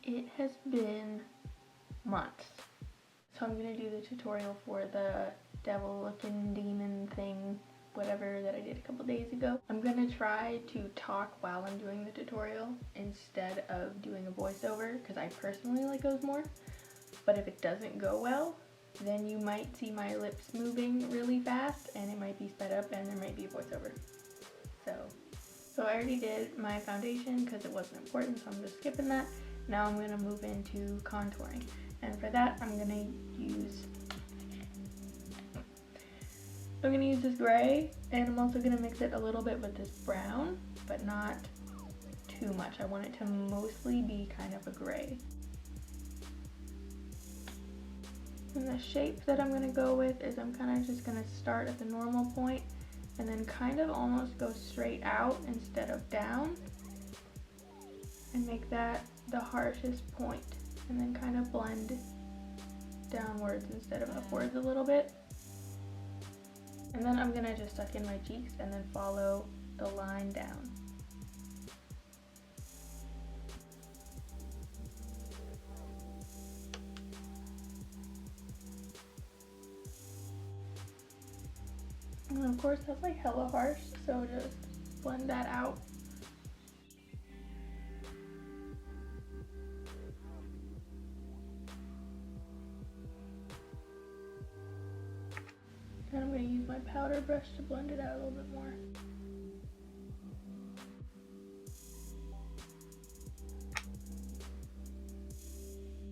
It has been months. So I'm gonna do the tutorial for the devil looking demon thing, whatever, that I did a couple days ago. I'm gonna try to talk while I'm doing the tutorial instead of doing a voiceover, because I personally like those more. But if it doesn't go well, then you might see my lips moving really fast and it might be sped up and there might be a voiceover. So I already did my foundation because it wasn't important, so I'm just skipping that. Now I'm gonna move into contouring. And for that, I'm gonna use this gray, and I'm also gonna mix it a little bit with this brown, but not too much. I want it to mostly be kind of a gray. And the shape that I'm gonna go with is I'm kind of just gonna start at the normal point and then kind of almost go straight out instead of down, and make that the harshest point, and then kind of blend downwards instead of upwards a little bit. And then I'm gonna just suck in my cheeks and then follow the line down. And of course that's like hella harsh, so just blend that out. And I'm going to use my powder brush to blend it out a little bit more.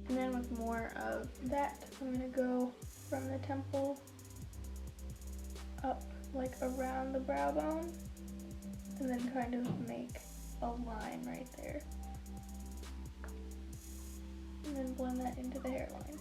And then with more of that, I'm going to go from the temple up like around the brow bone, and then kind of make a line right there. And then blend that into the hairline.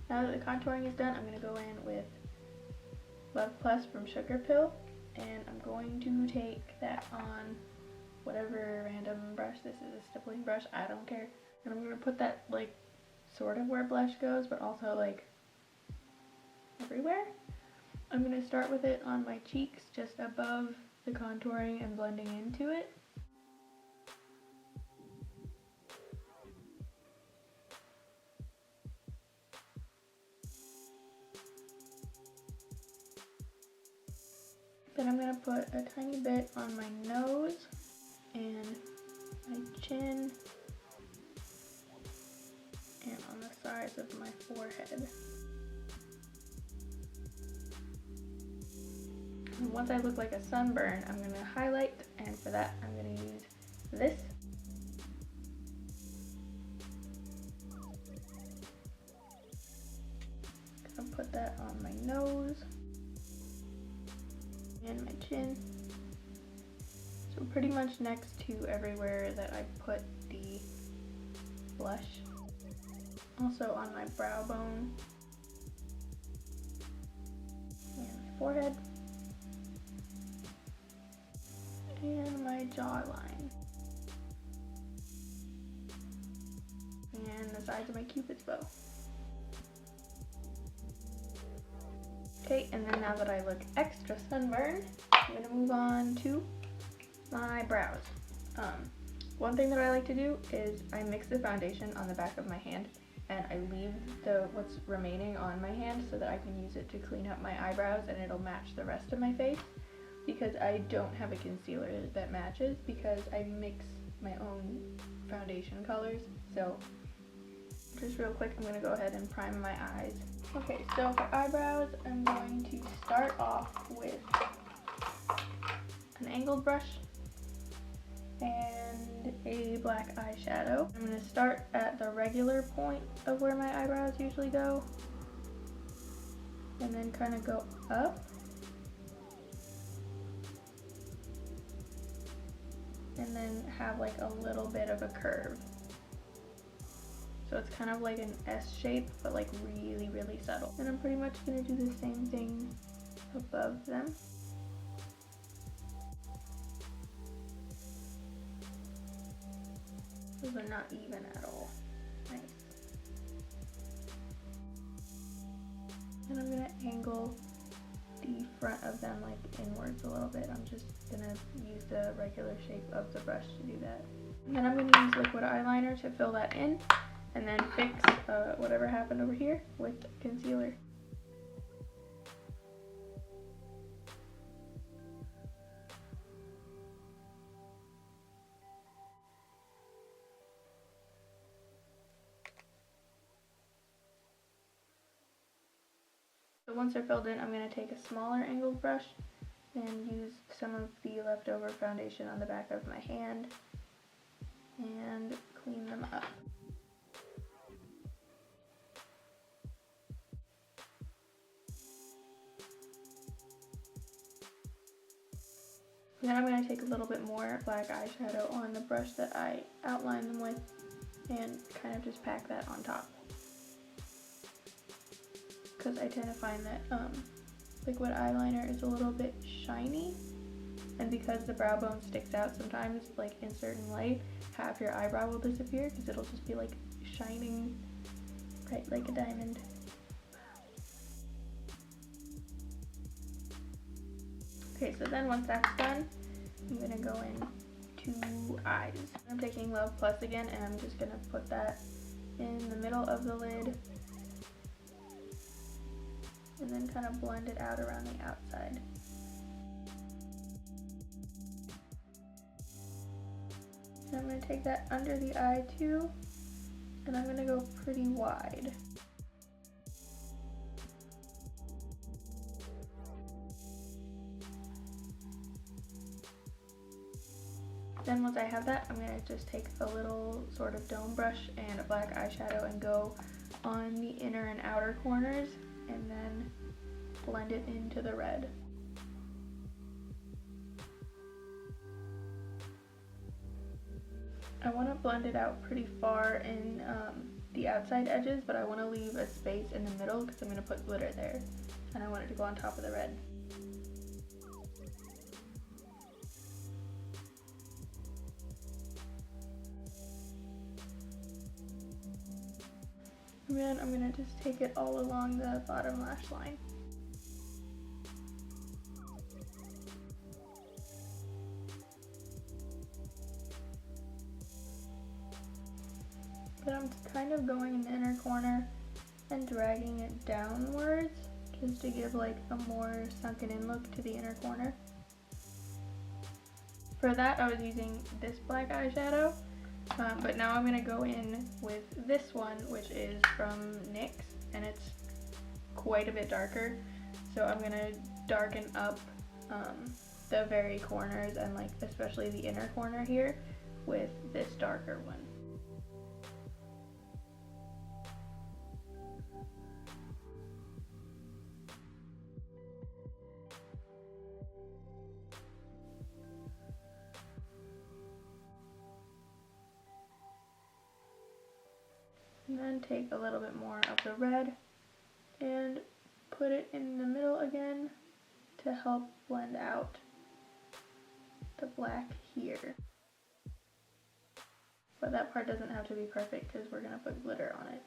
Now that the contouring is done, I'm going to go in with Love Plus from Sugarpill, and I'm going to take that on whatever random brush. This is a stippling brush, I don't care. And I'm going to put that like sort of where blush goes, but also like everywhere. I'm going to start with it on my cheeks, just above the contouring and blending into it. Then I'm going to put a tiny bit on my nose and my chin and on the sides of my forehead. And once I look like a sunburn, I'm going to highlight, and for that I'm going to use this. I'll put that on my nose and my chin, so pretty much next to everywhere that I put the blush. Also on my brow bone and my forehead and my jawline and the sides of my cupid's bow. Okay, and then now that I look extra sunburned, I'm going to move on to my brows. One thing that I like to do is I mix the foundation on the back of my hand, and I leave what's remaining on my hand so that I can use it to clean up my eyebrows and it'll match the rest of my face, because I don't have a concealer that matches because I mix my own foundation colors. So just real quick, I'm going to go ahead and prime my eyes. Okay, so for eyebrows, I'm going to start off with an angled brush and a black eyeshadow. I'm going to start at the regular point of where my eyebrows usually go and then kind of go up. And then have like a little bit of a curve. So it's kind of like an S shape, but like really, really subtle. And I'm pretty much gonna do the same thing above them. Those are not even at all. Nice. And I'm gonna angle the front of them like inwards a little bit. I'm just gonna use the regular shape of the brush to do that. And then I'm gonna use liquid eyeliner to fill that in, and then fix whatever happened over here with concealer. So once they're filled in, I'm going to take a smaller angled brush and use some of the leftover foundation on the back of my hand and clean them up. Then I'm going to take a little bit more black eyeshadow on the brush that I outlined them with and kind of just pack that on top. Because I tend to find that liquid eyeliner is a little bit shiny, and because the brow bone sticks out sometimes, like in certain light, half your eyebrow will disappear because it'll just be like shining bright like a diamond. Okay, so then once that's done, I'm gonna go in to eyes. I'm taking Love Plus again, and I'm just gonna put that in the middle of the lid and then kind of blend it out around the outside. And I'm going to take that under the eye too, and I'm going to go pretty wide. Then once I have that, I'm going to just take a little sort of dome brush and a black eyeshadow and go on the inner and outer corners, and then blend it into the red. I want to blend it out pretty far in the outside edges, but I want to leave a space in the middle because I'm going to put glitter there, and I want it to go on top of the red. And then I'm going to just take it all along the bottom lash line. But I'm kind of going in the inner corner and dragging it downwards just to give like a more sunken in look to the inner corner. For that I was using this black eyeshadow. But now I'm going to go in with this one, which is from NYX, and it's quite a bit darker. So I'm going to darken up the very corners and like especially the inner corner here with this darker one. And then take a little bit more of the red and put it in the middle again to help blend out the black here. But that part doesn't have to be perfect because we're going to put glitter on it.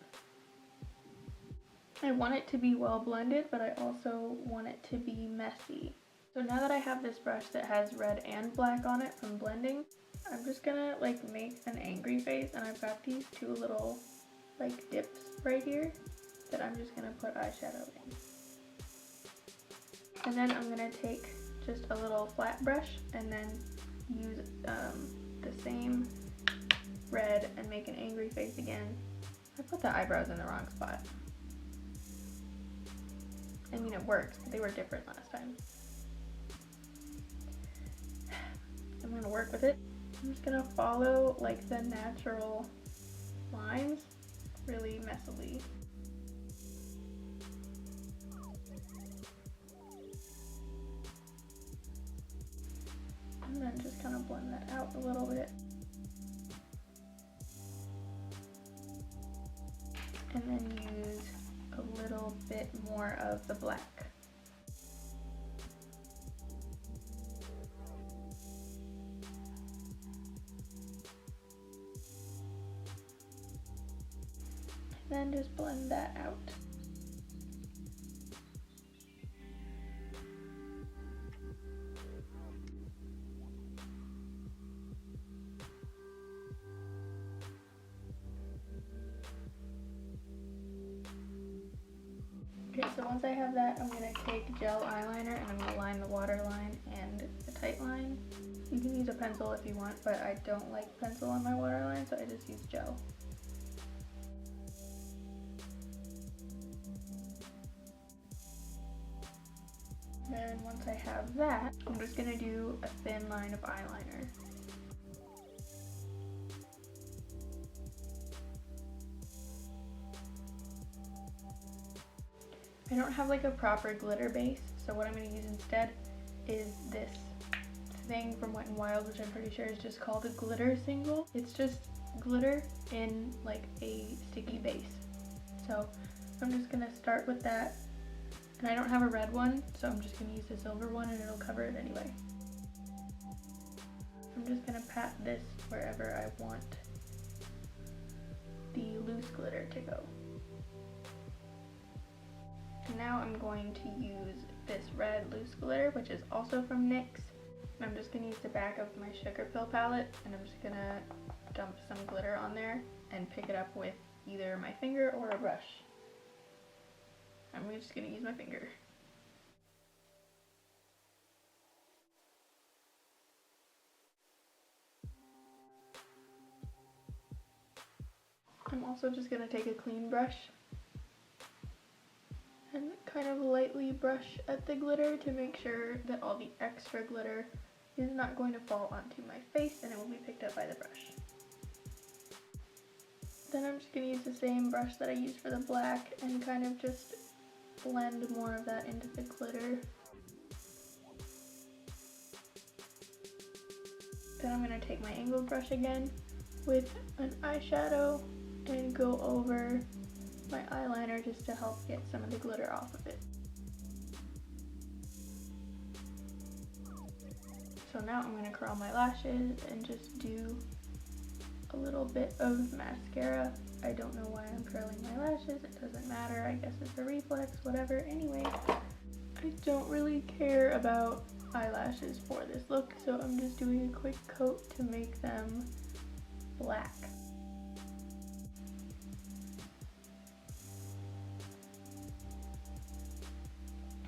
I want it to be well blended, but I also want it to be messy. So now that I have this brush that has red and black on it from blending, I'm just going to like make an angry face, and I've got these two little like dips right here that I'm just going to put eyeshadow in. And then I'm going to take just a little flat brush and then use the same red and make an angry face again. I put the eyebrows in the wrong spot. I mean, it works, but they were different last time. I'm going to work with it. I'm just going to follow like the natural lines really messily. blend that out a little bit. And then use a little bit more of the black. And then just blend that out. Okay, so once I have that, I'm going to take gel eyeliner and I'm going to line the waterline and the tight line. You can use a pencil if you want, but I don't like pencil on my waterline, so I just use gel. Then once I have that, I'm just going to do a thin line of eyeliner. I don't have like a proper glitter base, so what I'm going to use instead is this thing from Wet n Wild, which I'm pretty sure is just called a glitter single. It's just glitter in like a sticky base. So I'm just going to start with that, and I don't have a red one, so I'm just going to use the silver one and it'll cover it anyway. I'm just going to pat this wherever I want the loose glitter to go. And now I'm going to use this red loose glitter, which is also from NYX. And I'm just going to use the back of my Sugarpill palette, and I'm just going to dump some glitter on there and pick it up with either my finger or a brush. I'm just going to use my finger. I'm also just going to take a clean brush and kind of lightly brush at the glitter to make sure that all the extra glitter is not going to fall onto my face and it will be picked up by the brush. Then I'm just going to use the same brush that I used for the black and kind of just blend more of that into the glitter. Then I'm going to take my angled brush again with an eyeshadow and go over my eyeliner just to help get some of the glitter off of it. So now I'm going to curl my lashes and just do a little bit of mascara. I don't know why I'm curling my lashes, it doesn't matter, I guess it's a reflex, whatever. Anyway, I don't really care about eyelashes for this look, so I'm just doing a quick coat to make them black.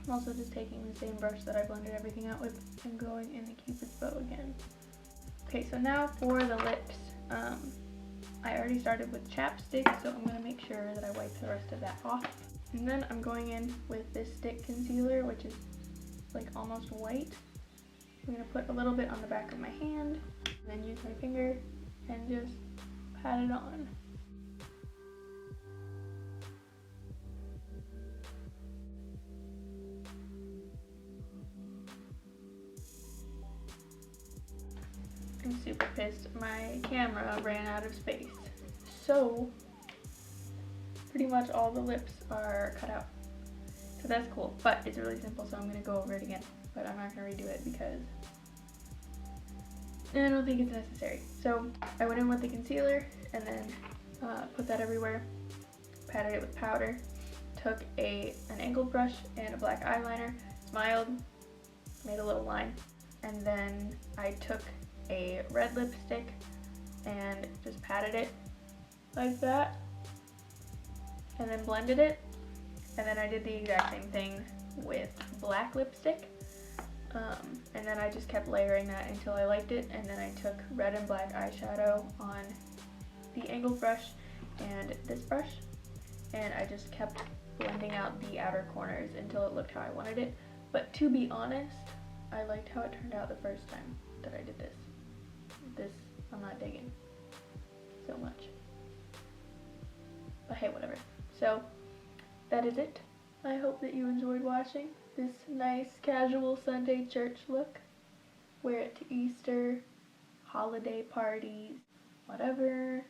I'm also just taking the same brush that I blended everything out with and going in the Cupid's bow again. Okay, so now for the lips. I already started with chapstick, so I'm going to make sure that I wipe the rest of that off. And then I'm going in with this stick concealer, which is like almost white. I'm going to put a little bit on the back of my hand, and then use my finger and just pat it on. I'm super pissed. My camera ran out of space. So, pretty much all the lips are cut out. So that's cool, but it's really simple, so I'm going to go over it again. But I'm not going to redo it because I don't think it's necessary. So, I went in with the concealer and then put that everywhere. Patted it with powder. Took an angled brush and a black eyeliner. Smiled. Made a little line. And then I took a red lipstick and just patted it like that and then blended it, and then I did the exact same thing with black lipstick, and then I just kept layering that until I liked it, and then I took red and black eyeshadow on the angled brush and this brush, and I just kept blending out the outer corners until it looked how I wanted it. But to be honest, I liked how it turned out the first time that I did this. This I'm not digging so much, but hey, whatever. So that is it. I hope that you enjoyed watching this nice casual Sunday church look. Wear it to Easter, holiday parties, whatever.